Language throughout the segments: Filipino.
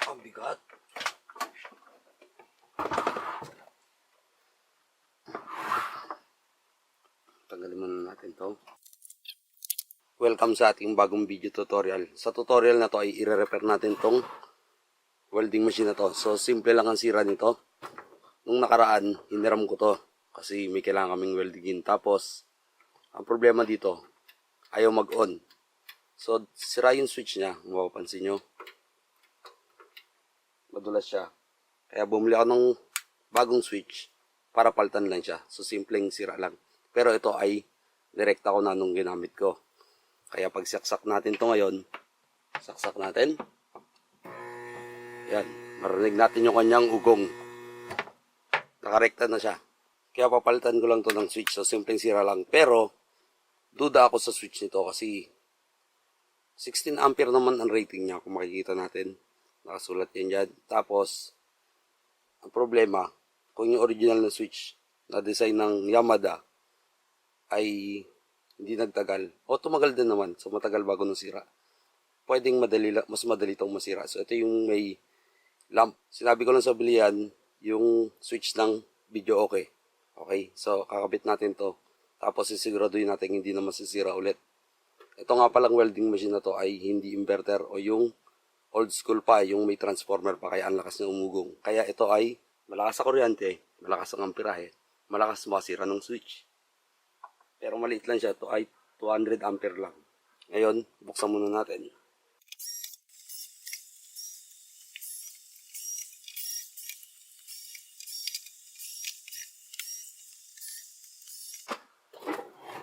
Ang bigat. Tanggalin muna natin to. Welcome sa ating bagong video tutorial. Sa tutorial na to ay i-repair natin tong welding machine na to. So simple lang ang sira nito. Nung nakaraan, hiniram ko to kasi may kailangan kaming weldingin. Tapos, ang problema dito, ayaw mag-on. So sira yung switch niya, mapapansin nyo. Madulas siya. Kaya bumili ako ng bagong switch para palitan lang siya. So simpleng sira lang. Pero ito ay direkta ko na nung ginamit ko. Kaya pag saksak natin to ngayon, saksak natin. Yan, marinig natin yung kanyang ugong. Nakarekta na siya. Kaya papalitan ko lang to ng switch. So simpleng sira lang. Pero duda ako sa switch nito kasi 16 ampere naman ang rating niya kung makikita natin. Nakasulat yan dyan. Tapos, ang problema, kung yung original na switch na design ng Yamada ay hindi nagtagal. O tumagal din naman. So matagal bago nasira. Pwedeng mas madali itong masira. So ito yung may lamp. Sinabi ko lang sa bilihan, yung switch ng video okay. Okay. So kakabit natin to. Tapos sisiguraduhin natin hindi na masisira ulit. Ito nga palang welding machine na to ay hindi inverter o yung old school pa, yung may transformer pa, kaya ang lakas na umugong. Kaya ito ay malakas sa kuryente, malakas ang amperahe, malakas masira ng switch. Pero maliit lang siya, ito ay 200 ampere lang. Ngayon, buksan muna natin.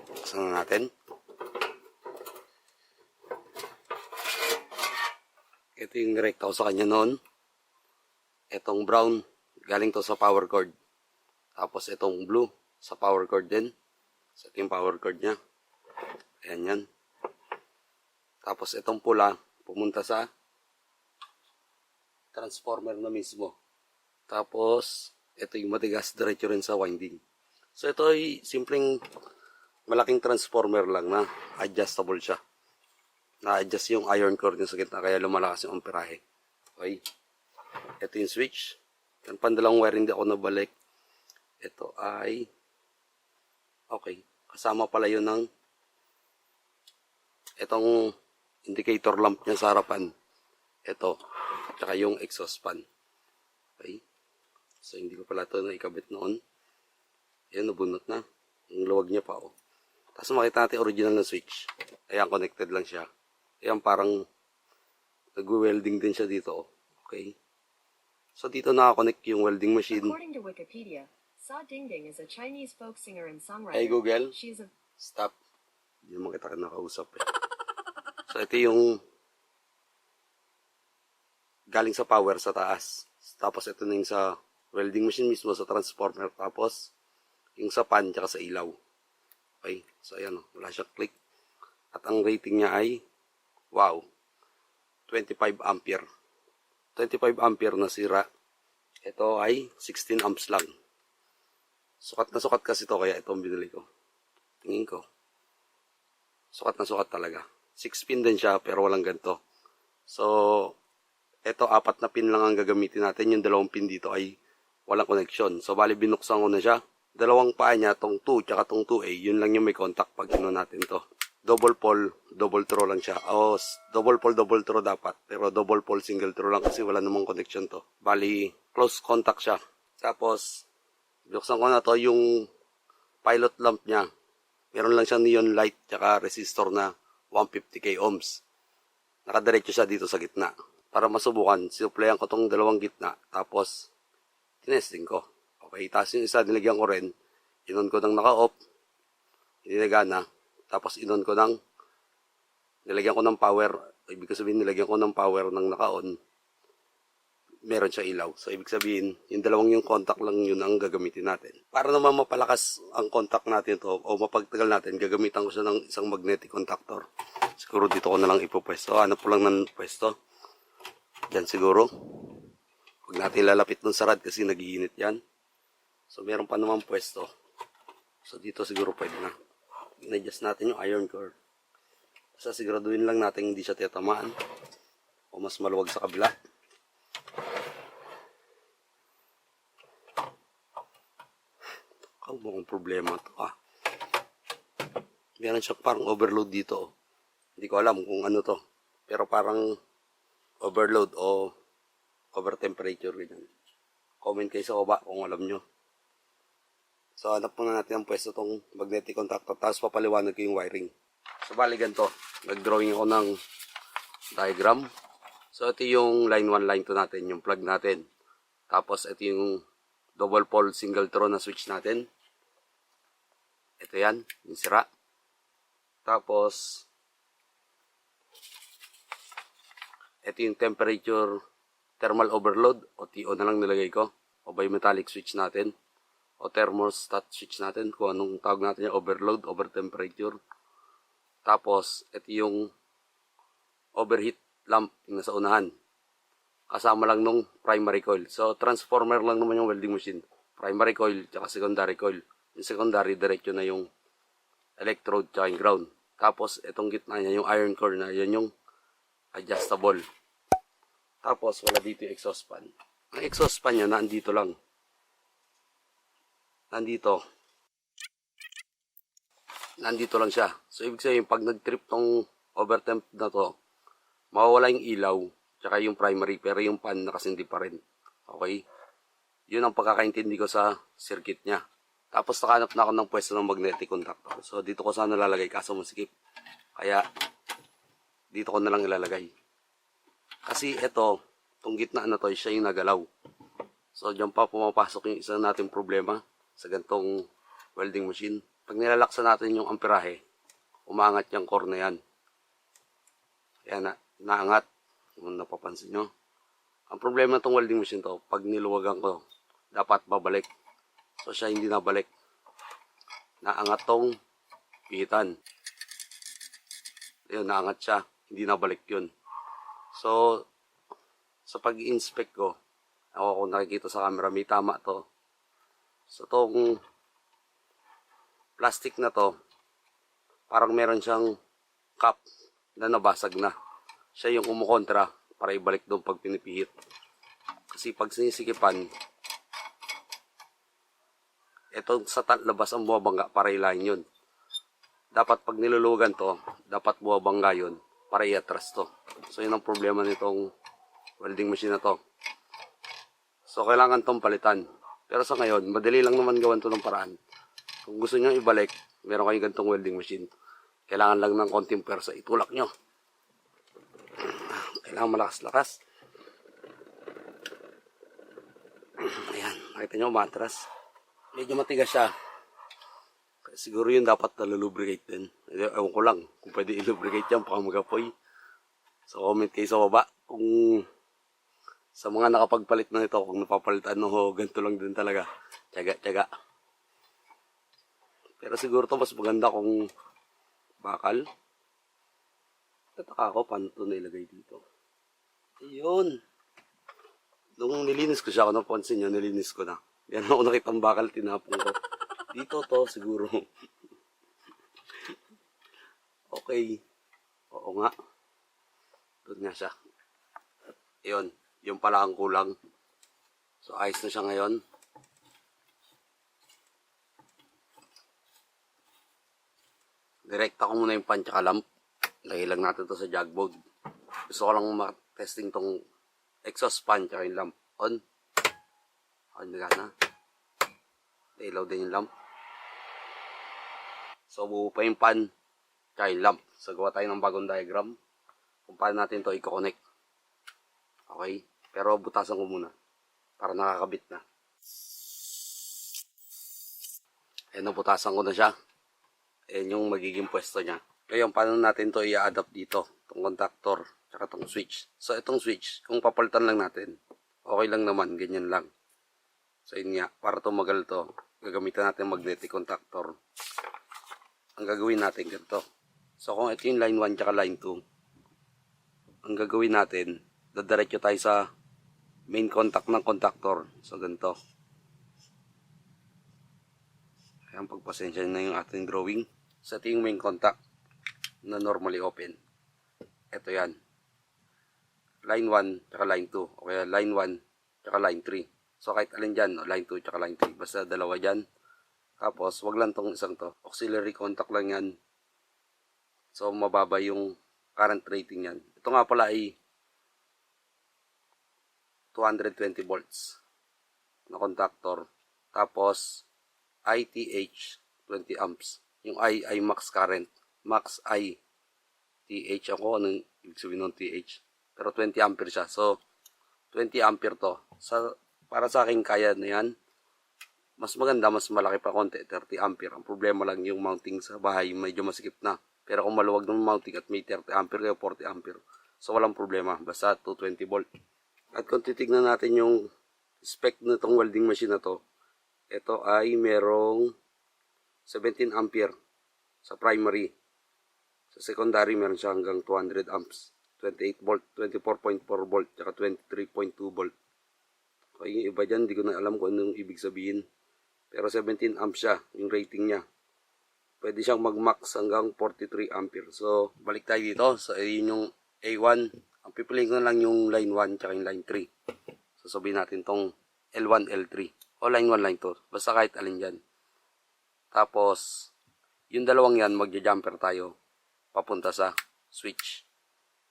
Buksan na natin. Ito yung direkta ko sa kanya noon. Itong brown, galing to sa power cord. Tapos itong blue, sa power cord din. So ito yung power cord niya. Ayan yan. Tapos itong pula, pumunta sa transformer na mismo. Tapos, ito yung matigas, diretso rin sa winding. So ito ay simpleng malaking transformer lang na adjustable siya. Na-adjust yung iron core niya sa gitna, kaya lumalakas yung amperahe. Okay. Ito yung switch. Yan, pandalawang wiring di ako nabalik. Ito ay okay. Kasama pala yun ng itong indicator lamp niya sa harapan. Ito. Tsaka yung exhaust fan. Okay. So, hindi ko pala ito naikabit noon. Ayan, nabunot na. Yung luwag niya pa, oh. Tapos makita natin original na switch. Ayan, connected lang siya. Ayan, parang nag-welding din siya dito, oh. Okay. So, dito nakakonect yung welding machine. According to Wikipedia, Sa Dingding is a Chinese folk singer and songwriter. Hey Google, She's a... stop. Hindi naman kita nakausap eh. So ito yung galing sa power sa taas. Tapos ito na yung sa welding machine mismo sa transformer. Tapos yung sa pan tsaka sa ilaw. Okay, so ayan o, wala siyang click. At ang rating niya ay, wow, 25 ampere. 25 ampere na sira. Ito ay 16 amps lang. Sukat na sukat kasi ito, kaya itong binili ko. Tingin ko. Sukat na sukat talaga. 6 pin din siya, pero walang ganito. So, ito 4 na pin lang ang gagamitin natin. Yung 2 pin dito ay walang connection. So, bali binuksan ko na siya. Dalawang paa niya, tong 2, tsaka tong 2A, yun lang yung may contact pag ino natin to. Double pole, double throw lang siya. O, double pole, double throw dapat. Pero double pole, single throw lang kasi wala namang connection to. Bali, close contact siya. Tapos, binuksan ko na to yung pilot lamp niya. Meron lang siyang neon light tsaka resistor na 150k ohms. Nakadiretso siya dito sa gitna. Para masubukan, sinuplayan ko tong dalawang gitna. Tapos, tinesting ko. Okay, tapos yung isa, nilagyan ko rin. Inon ko ng naka-off. Hindi nagana. Tapos inon ko ng, nilagyan ko ng power. Ibig sabihin, nilagyan ko ng power ng naka-on. Meron siya ilaw. So, ibig sabihin, yung dalawang yung contact lang yun ang gagamitin natin. Para naman mapalakas ang contact natin to o mapagtagal natin, gagamitan ko siya ng isang magnetic contactor. Siguro dito ko na lang ipupwesto. Ano po lang ng pwesto? Diyan siguro. Huwag natin lalapit ng sarad kasi nagiinit yan. So, meron pa naman pwesto. So, dito siguro pwede na. In-adjust natin yung iron core. Basta siguraduhin lang natin hindi siya tatamaan o mas maluwag sa kabila. mukhang problema to Meron siyang parang overload dito. Hindi ko alam kung ano to. Pero parang overload o over temperature ganyan. Comment kayo sa baba kung alam nyo. So hanap muna natin ang pwesto tong magnetic contactor. Tapos papaliwanag ko yung wiring. So bali ganito. Nag-drawing ako ng diagram. So ito yung line 1, line 2 natin. Yung plug natin. Tapos ito yung double pole single throw na switch natin. Ito yan. Yung sira. Tapos ito yung temperature thermal overload o TO na lang nilagay ko o bimetallic switch natin o thermostat switch natin kung anong tawag natin yung overload, over temperature. Tapos ito yung overheat lamp yung nasa unahan kasama lang nung primary coil. So transformer lang naman yung welding machine, primary coil tsaka secondary coil. Yung secondary diretso na yung electrode tsaka yung ground. Tapos itong gitna niya yung iron core na yun yung adjustable. Tapos, wala dito yung exhaust fan. Ang exhaust fan niya, nandito lang. Nandito. Nandito lang siya. So, ibig sabihin, pag nag-trip tong overtemp na to, mawawala yung ilaw, tsaka yung primary, pero yung fan nakasindi pa rin. Okay? Yun ang pagkakaintindi ko sa circuit niya. Tapos, nakahanap na ako ng pwesto ng magnetic contactor. So, dito ko sana lalagay, kaso masikip. Kaya, dito ko na lang ilalagay. Kasi ito, itong gitna na to, siya yung nagalaw. So, dyan pa pumapasok yung isa nating problema sa gantong welding machine. Pag nilalaksan natin yung amperahe, umaangat yung core na yan. Kaya naangat, kung napapansin nyo. Ang problema itong welding machine to, pag niluwagan ko, dapat babalik. So, siya hindi nabalik. Naangat tong pihitan. Ayun, naangat siya. Hindi nabalik yun. So, sa pag-i-inspect ko, ako kung nakikita sa camera, may tama to. So, itong plastic na to, parang meron siyang cap na nabasag na. Siya yung kumukontra para ibalik doon pag pinipihit. Kasi pag sinisikipan, ito sa labas ang buwabangga para ilahin yun. Dapat pag nilulugan to, dapat buwabangga yun para i-atras to. So, yun ang problema nitong welding machine na to. So, kailangan tong palitan. Pero sa ngayon, madali lang naman gawan to ng paraan. Kung gusto nyo ibalik, meron kayong ganitong welding machine. Kailangan lang ng konting persa. Itulak nyo. Kailangan malakas-lakas. Ayan, nakita nyo, matras. Medyo matigas siya. Siguro yun dapat na-lubricate din. Ewan ko lang kung pwede i-lubricate yan baka magapoy. So comment kayo sa baba kung sa mga nakapagpalit na ito, kung napapalitan no, ganito lang din talaga. Tiyaga. Pero siguro to mas maganda kung bakal. Tataka ako paano ito nailagay dito. Ayun. Nung nilinis ko siya, kung napansin nyo, nilinis ko na. Yan ako nakitang bakal, tinapong ko. Dito to siguro. Okay. Oo nga. Doon nga siya. Ayun. Yung pala ang kulang. So ayos na siya ngayon. Direkta ko muna yung pan tsaka lamp. Lagay lang natin to sa jugboard. Gusto ko lang ma-testing tong exhaust pan tsaka yung lamp. On. On na. Ilaw din yung lamp. So, buo pa yung pan, tsaka yung lamp. So, gawa tayo ng bagong diagram kung paano natin to i-connect. Okay? Pero butasan ko muna para nakakabit na. Ayan, nabutasan ko na siya. Ayan yung magiging pwesto niya. Ngayon, paano natin to i-adapt dito? Itong contactor, tsaka itong switch. So, itong switch, kung papalitan lang natin, okay lang naman, ganyan lang. So, yun nga, para tumagal to, gagamitan natin magnetic contactor. Ang gagawin natin ganito. So, kung ito yung line 1 tsaka line 2, ang gagawin natin, dadiretso tayo sa main contact ng contactor. So, ganito. Ayan, pagpasensya na yung ating drawing. So, ito yung main contact na normally open. Ito yan. Line 1 tsaka line 2. O kaya line 1 tsaka line 3. So, kahit alin dyan, line 2 tsaka line 3. Basta dalawa dyan. Tapos, wag lang tong isang to. Auxiliary contact lang yan. So, mababa yung current rating yan. Ito nga pala ay 220 volts na contactor. Tapos, ITH 20 amps. Yung I ay max current. Max I. TH ako. Anong ibig sabihin ng TH? Pero 20 ampere siya. So, 20 ampere to. Para sa akin, kaya na yan. Mas maganda, mas malaki pa konti, 30 ampere. Ang problema lang yung mounting sa bahay, medyo masikip na. Pero kung maluwag ng mounting at may 30 ampere o 40 ampere, so walang problema. Basta 220 volt. At kung titignan natin yung spec nitong welding machine na to, ito ay merong 17 ampere sa primary. Sa secondary, meron siya hanggang 200 amps. 28 volt, 24.4 volt, tsaka 23.2 volt. Okay, yung iba dyan, di ko na alam kung anong ibig sabihin. Pero 17 amps siya, yung rating niya. Pwede siyang mag-max hanggang 43 ampere. So, balik tayo dito. So, yun yung A1. Ang pipiliin ko na lang yung line 1 tsaka yung line 3. So, sabihin natin tong L1, L3. O line 1, line 2. Basta kahit alin dyan. Tapos, yung dalawang yan, magja-jumper tayo papunta sa switch.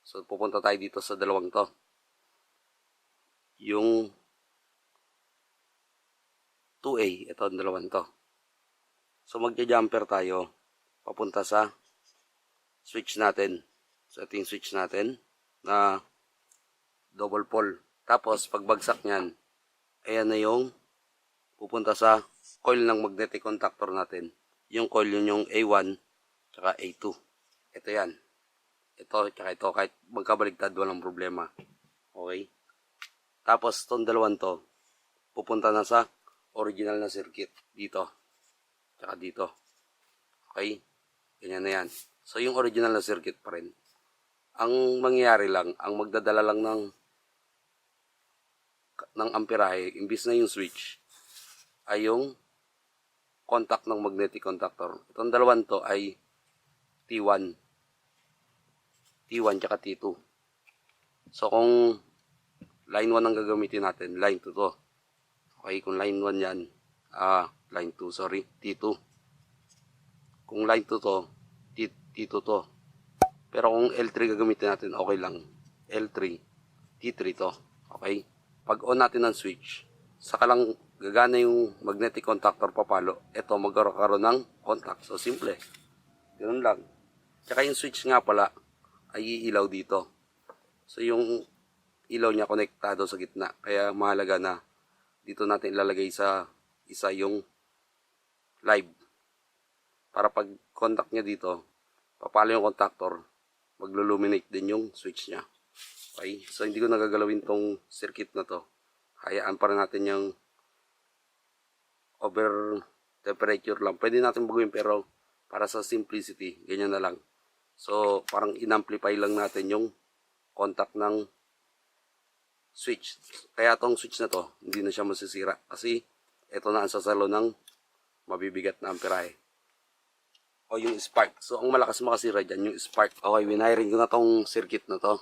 So, pupunta tayo dito sa dalawang to. Yung 2A, ito ang dalawang to. So, magja-jumper tayo papunta sa switch natin. So, ito yung switch natin na double pole. Tapos, pagbagsak nyan, ayan na yung pupunta sa coil ng magnetic contactor natin. Yung coil yun yung A1 tsaka A2. Ito yan. Ito tsaka ito. Kahit magkabaligtad, walang problema. Okay? Tapos, itong dalawang to, pupunta na sa original na circuit. Dito. Tsaka dito. Okay? Ganyan na yan. So, yung original na circuit pa rin. Ang mangyayari lang, ang magdadala lang ng amperahe, imbis na yung switch, ay yung contact ng magnetic contactor. Itong dalawang to ay T1. T1 tsaka T2. So, kung line 1 ang gagamitin natin, line 2 to. Okay, kung line 1 yan, line 2, sorry, T2. Kung line 2 to, T2 to. Pero kung L3 gagamitin natin, okay lang. L3, T3 to. Okay? Pag on natin ng switch, saka lang gagana yung magnetic contactor papalo. Ito, magkakaroon ng contact. So, simple. Ganun lang. Tsaka yung switch nga pala, ay iilaw dito. So, yung ilaw niya konektado sa gitna. Kaya mahalaga na dito natin ilalagay sa isa yung live. Para pag contact niya dito, papalo yung contactor, magluminate din yung switch niya. Okay? So, hindi ko nagagalawin tong circuit na to. Hayaan pa rin natin yung over temperature lang. Pwede natin baguhin pero para sa simplicity, ganyan na lang. So, parang in-amplify lang natin yung contact ng switch. Kaya tong switch na to, hindi na siya masisira. Kasi, ito na ang sasalo ng mabibigat na amperahe. O yung spark. So, ang malakas makasira dyan, yung spark. Okay, winiring ko na tong circuit na to.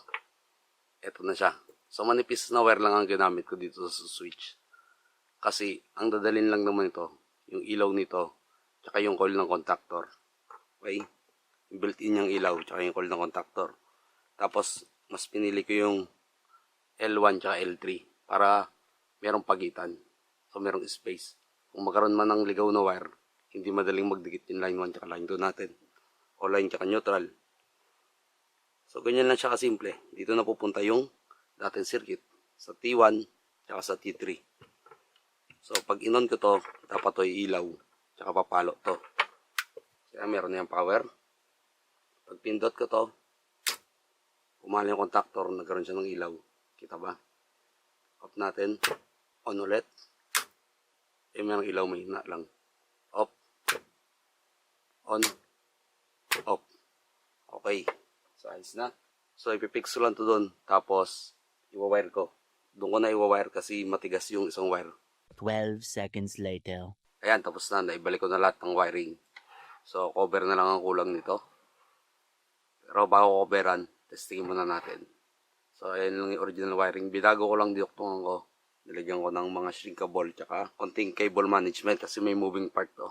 Ito na siya. So, manipis na wire lang ang ginamit ko dito sa switch. Kasi, ang dadalhin lang naman ito, yung ilaw nito, tsaka yung coil ng contactor. Okay? Built-in yung ilaw, tsaka yung coil ng contactor. Tapos, mas pinili ko yung L1 tsaka L3 para merong pagitan. So, merong space. Kung magkaroon man ng ligaw na wire, hindi madaling magdikit yung line 1 tsaka line 2 natin. O line tsaka neutral. So, ganyan lang siya kasimple. Dito na pupunta yung dating circuit sa T1 tsaka sa T3. So, pag inon ko to, dapat to ilaw tsaka papalo to. Kaya meron na yung power. Pag pindot ko to, pumalo yung contactor, nagkaroon siya ng ilaw. Kita ba? Off natin. On ulit. Merong ilaw, mahina lang. Off. On. Off. Okay. So, ayos na. So, ipipix ko lang to doon. Tapos, iwawire ko. Doon ko na iwawire kasi matigas yung isang wire. 12 seconds later. Ayan, tapos na. Naibalik ko na lahat ng wiring. So, cover na lang ang kulang nito. Pero bago coveran, testingin muna natin. So, ayan lang yung original wiring. Binago ko lang dioktungan ko. Nilagyan ko ng mga shrinkable tsaka konting cable management kasi may moving part to.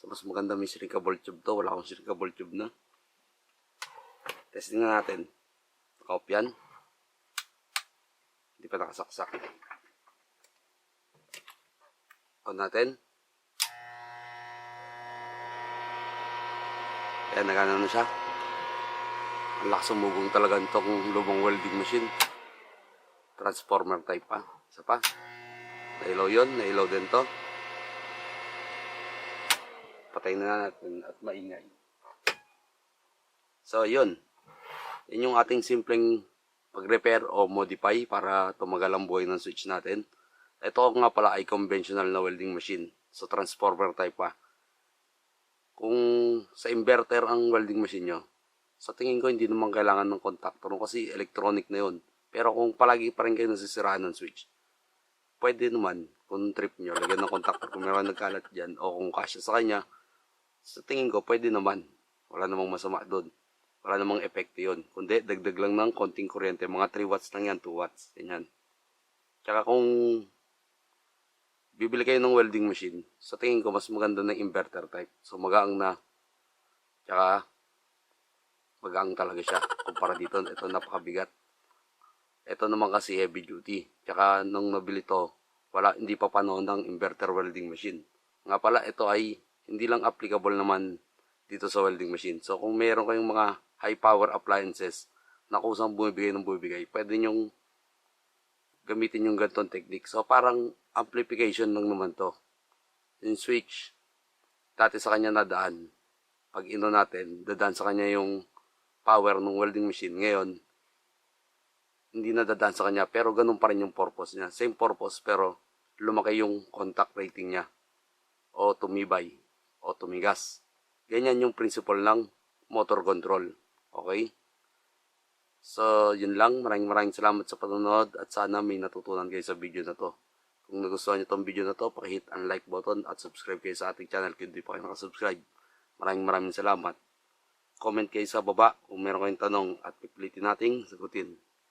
So, mas maganda may shrinkable tube to. Wala akong shrinkable tube na. Testing na natin. Naka-off yan. Hindi pa nakasaksak. On natin. Ayan, nagana na siya. Ang lakas umugong talaga itong lubong welding machine. Transformer type pa. Isa pa. Nailaw yun. Nailaw din to. Patayin na natin at maingay. So, yun. Yun yung ating simpleng pag-repair o modify para tumagal ang buhay ng switch natin. Ito nga pala ay conventional na welding machine. So, transformer type pa. Kung sa inverter ang welding machine nyo, sa tingin ko hindi naman kailangan ng contactor kasi electronic na yun. Pero kung palagi pa rin kayo nasisiraan ng switch, pwede naman kung trip nyo, lagyan ng contactor kung meron nagkalat dyan o kung kasya sa kanya. Sa tingin ko, pwede naman. Wala namang masama doon. Wala namang epekto yun. Kundi, dagdag lang ng konting kuryente. Mga 3 watts lang yan, 2 watts. Ganyan. Tsaka kung bibili kayo ng welding machine, sa tingin ko, mas maganda ng inverter type. So, magaang na. Tsaka, magaang talaga siya. Kumpara dito, ito napakabigat. Ito naman kasi heavy duty. Tsaka, nung nabili to, hindi pa panahon ng inverter welding machine. Nga pala, ito ay hindi lang applicable naman dito sa welding machine. So, kung meron kayong mga high power appliances na kusang bumibigay ng bumibigay, pwede nyong gamitin yung ganitong technique. So, parang amplification lang naman to. Yung switch, dati sa kanya nadaan. Pag ino natin, dadaan sa kanya yung power ng welding machine. Ngayon, hindi na dadaan sa kanya, pero ganun pa rin yung purpose niya. Same purpose, pero lumaki yung contact rating niya. O tumibay. O tumigas. Ganyan yung principle ng motor control. Okay? So, yun lang. Maraming salamat sa panonood at sana may natutunan kayo sa video na to. Kung nagustuhan nyo tong video na to, pakihit ang like button at subscribe kayo sa ating channel kung hindi pa kayo nakasubscribe. Maraming salamat. Comment kayo sa baba kung meron kayong tanong at pipilitin nating sagutin.